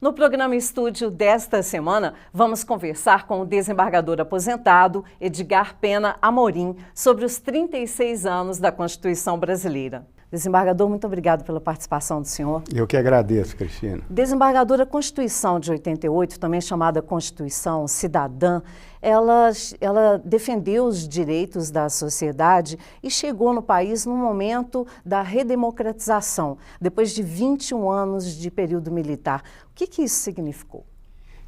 No programa Estúdio desta semana, vamos conversar com o desembargador aposentado Edgar Pena Amorim sobre os 36 anos da Constituição Brasileira. Desembargador, muito obrigado pela participação do senhor. Eu que agradeço, Cristina. Desembargador, a Constituição de 88, também chamada Constituição Cidadã, ela defendeu os direitos da sociedade e chegou no país no momento da redemocratização, depois de 21 anos de período militar. O que isso significou?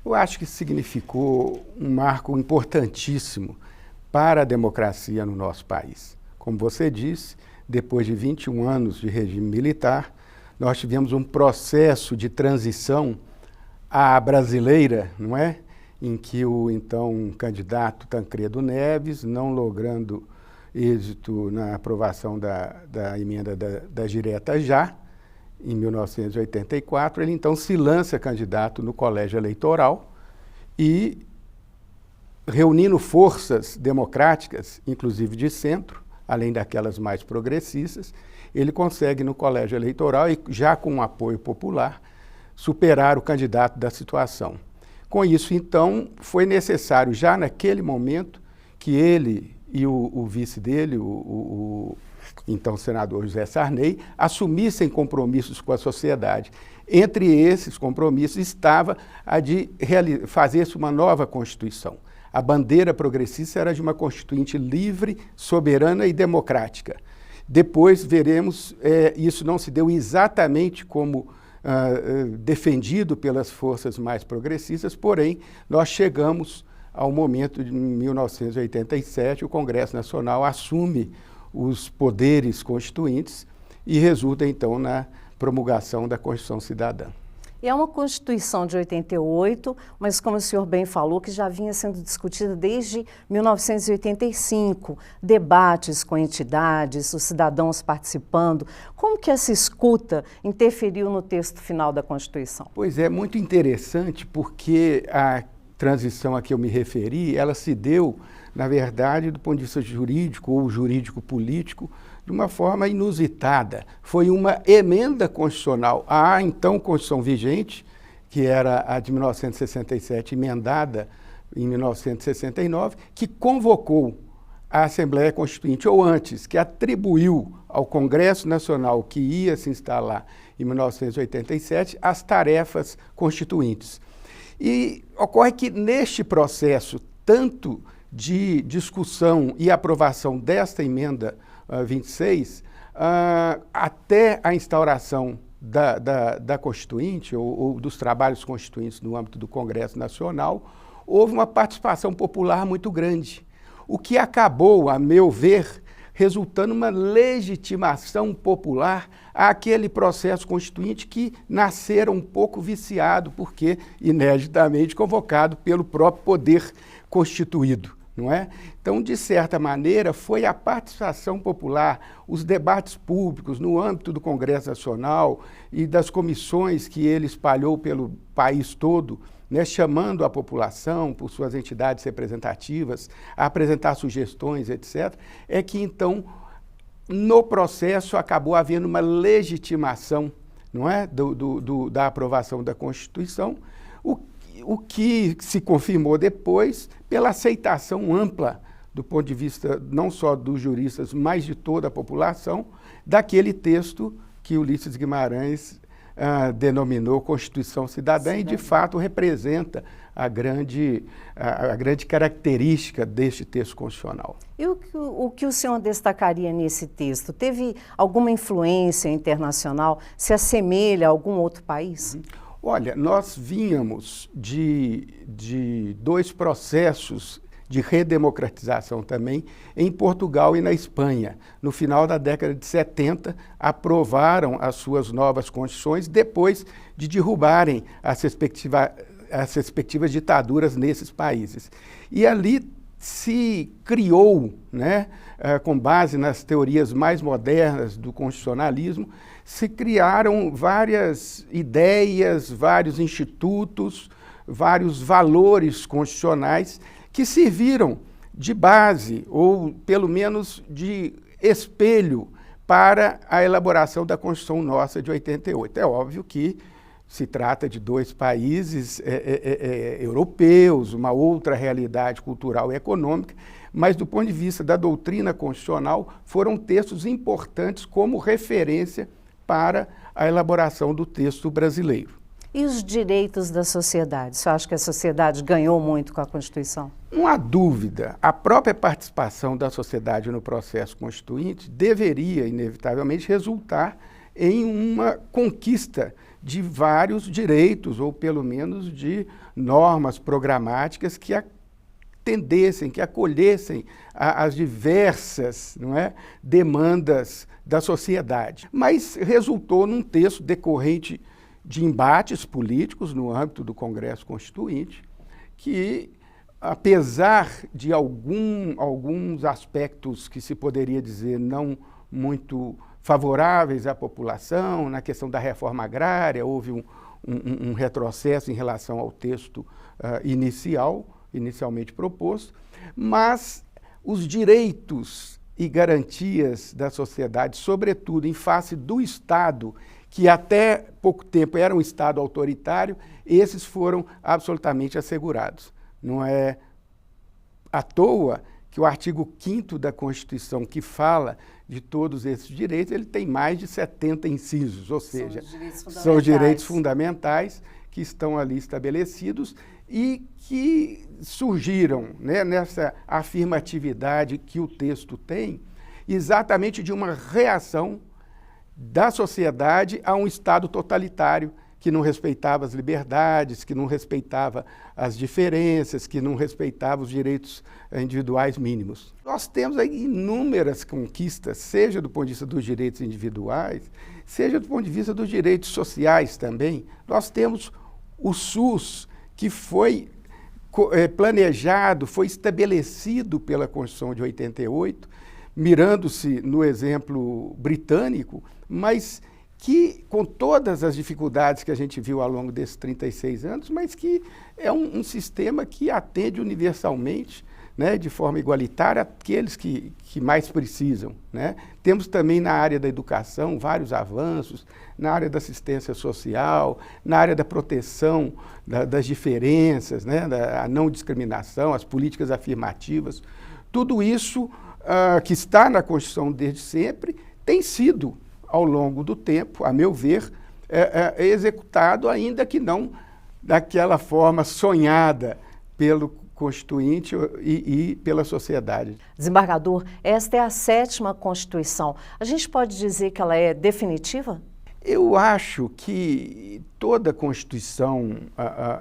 Eu acho que significou um marco importantíssimo para a democracia no nosso país. Como você disse, depois de 21 anos de regime militar, nós tivemos um processo de transição à brasileira, não é? Em que o então candidato Tancredo Neves, não logrando êxito na aprovação da emenda da direta já, em 1984, ele então se lança candidato no colégio eleitoral e, reunindo forças democráticas, inclusive de centro, além daquelas mais progressistas, ele consegue no colégio eleitoral e já com um apoio popular superar o candidato da situação. Com isso, então, foi necessário já naquele momento que ele e o vice dele, o então senador José Sarney, assumissem compromissos com a sociedade. Entre esses compromissos estava a de fazer-se uma nova Constituição. A bandeira progressista era de uma Constituinte livre, soberana e democrática. Depois veremos, isso não se deu exatamente como defendido pelas forças mais progressistas, porém, nós chegamos ao momento de 1987, o Congresso Nacional assume os poderes constituintes e resulta, então, na promulgação da Constituição Cidadã. E é uma Constituição de 88, mas como o senhor bem falou, que já vinha sendo discutida desde 1985, debates com entidades, os cidadãos participando. Como que essa escuta interferiu no texto final da Constituição? Pois é, muito interessante, porque a transição a que eu me referi, ela se deu, na verdade, do ponto de vista jurídico ou jurídico-político, de uma forma inusitada. Foi uma emenda constitucional à então Constituição vigente, que era a de 1967, emendada em 1969, que convocou a Assembleia Constituinte, ou antes, que atribuiu ao Congresso Nacional, que ia se instalar em 1987, as tarefas constituintes. E ocorre que neste processo, tanto de discussão e aprovação desta emenda 26, até a instauração da Constituinte ou dos trabalhos constituintes no âmbito do Congresso Nacional, houve uma participação popular muito grande, o que acabou, a meu ver, resultando uma legitimação popular àquele processo constituinte que nascera um pouco viciado, porque ineditamente convocado pelo próprio poder constituído. Não é? Então, de certa maneira, foi a participação popular, os debates públicos no âmbito do Congresso Nacional e das comissões que ele espalhou pelo país todo, né, chamando a população, por suas entidades representativas, a apresentar sugestões, etc., é que, então, no processo acabou havendo uma legitimação, não é, da aprovação da Constituição, o que se confirmou depois pela aceitação ampla, do ponto de vista não só dos juristas, mas de toda a população, daquele texto que Ulisses Guimarães denominou Constituição Cidadã e, de fato, representa a grande característica deste texto constitucional. E o que o senhor destacaria nesse texto? Teve alguma influência internacional? Se assemelha a algum outro país? Olha, nós vínhamos de dois processos de redemocratização também em Portugal e na Espanha. No final da década de 70, aprovaram as suas novas constituições depois de derrubarem as respectivas ditaduras nesses países. E ali se criou, né, com base nas teorias mais modernas do constitucionalismo, se criaram várias ideias, vários institutos, vários valores constitucionais que serviram de base, ou pelo menos de espelho, para a elaboração da Constituição nossa de 88. É óbvio que se trata de dois países europeus, uma outra realidade cultural e econômica, mas do ponto de vista da doutrina constitucional, foram textos importantes como referência para a elaboração do texto brasileiro. E os direitos da sociedade? Você acha que a sociedade ganhou muito com a Constituição? Não há dúvida, a própria participação da sociedade no processo constituinte deveria, inevitavelmente, resultar em uma conquista de vários direitos, ou pelo menos de normas programáticas que atendessem, que acolhessem as diversas, não é, demandas da sociedade. Mas resultou num texto decorrente de embates políticos no âmbito do Congresso Constituinte, que, apesar de alguns aspectos que se poderia dizer não muito favoráveis à população, na questão da reforma agrária, houve um retrocesso em relação ao texto inicialmente proposto, mas os direitos e garantias da sociedade, sobretudo em face do Estado, que até pouco tempo era um Estado autoritário, esses foram absolutamente assegurados. Não é à toa que o artigo 5º da Constituição, que fala de todos esses direitos, ele tem mais de 70 incisos, ou seja, são os direitos fundamentais que estão ali estabelecidos e que surgiram, né, nessa afirmatividade que o texto tem, exatamente de uma reação da sociedade a um Estado totalitário que não respeitava as liberdades, que não respeitava as diferenças, que não respeitava os direitos individuais mínimos. Nós temos aí inúmeras conquistas, seja do ponto de vista dos direitos individuais, seja do ponto de vista dos direitos sociais também. Nós temos o SUS, que foi planejado, foi estabelecido pela Constituição de 88, mirando-se no exemplo britânico, mas que, com todas as dificuldades que a gente viu ao longo desses 36 anos, mas que é um sistema que atende universalmente, né, de forma igualitária, aqueles que mais precisam, né? Temos também na área da educação vários avanços, na área da assistência social, na área da proteção das diferenças, né, da não discriminação, as políticas afirmativas. Tudo isso que está na Constituição desde sempre tem sido, ao longo do tempo, a meu ver, executado, ainda que não daquela forma sonhada pelo Constituinte e pela sociedade. Desembargador, esta é a 7ª Constituição. A gente pode dizer que ela é definitiva? Eu acho que toda Constituição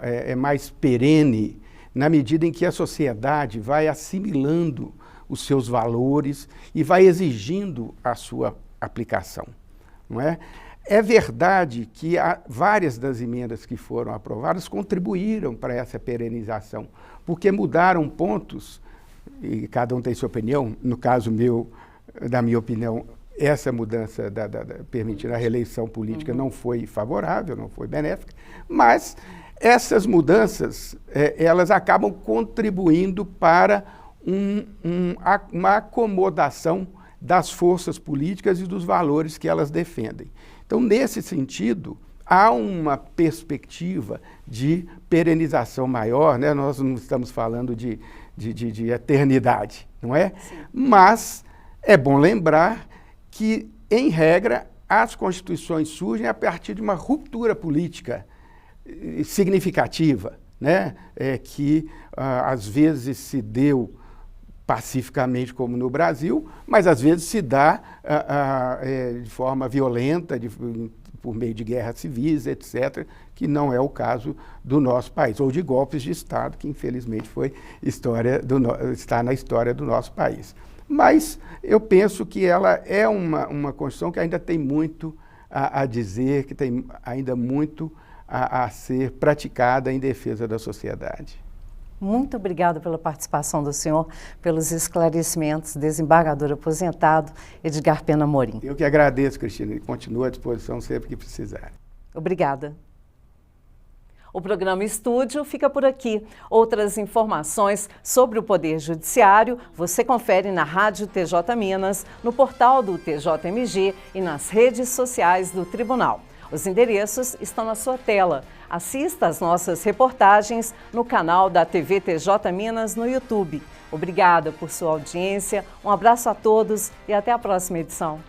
é mais perene na medida em que a sociedade vai assimilando os seus valores e vai exigindo a sua aplicação, não é? É verdade que várias das emendas que foram aprovadas contribuíram para essa perenização, porque mudaram pontos, e cada um tem sua opinião. No caso meu, da minha opinião, essa mudança permitir a reeleição política não foi favorável, não foi benéfica, mas essas mudanças, elas acabam contribuindo para uma acomodação das forças políticas e dos valores que elas defendem. Então, nesse sentido, há uma perspectiva de perenização maior, né? Nós não estamos falando de eternidade, não é? Sim. Mas é bom lembrar que, em regra, as constituições surgem a partir de uma ruptura política significativa, né? Que às vezes se deu pacificamente, como no Brasil, mas às vezes se dá de forma violenta, por meio de guerras civis, etc., que não é o caso do nosso país, ou de golpes de Estado, que infelizmente está na história do nosso país. Mas eu penso que ela é uma Constituição que ainda tem muito a dizer, que tem ainda muito a ser praticada em defesa da sociedade. Muito obrigada pela participação do senhor, pelos esclarecimentos, desembargador aposentado Edgar Pena Amorim. Eu que agradeço, Cristina, e continuo à disposição sempre que precisar. Obrigada. O programa Estúdio fica por aqui. Outras informações sobre o Poder Judiciário você confere na Rádio TJ Minas, no portal do TJMG e nas redes sociais do Tribunal. Os endereços estão na sua tela. Assista às nossas reportagens no canal da TV TJ Minas no YouTube. Obrigada por sua audiência, um abraço a todos e até a próxima edição.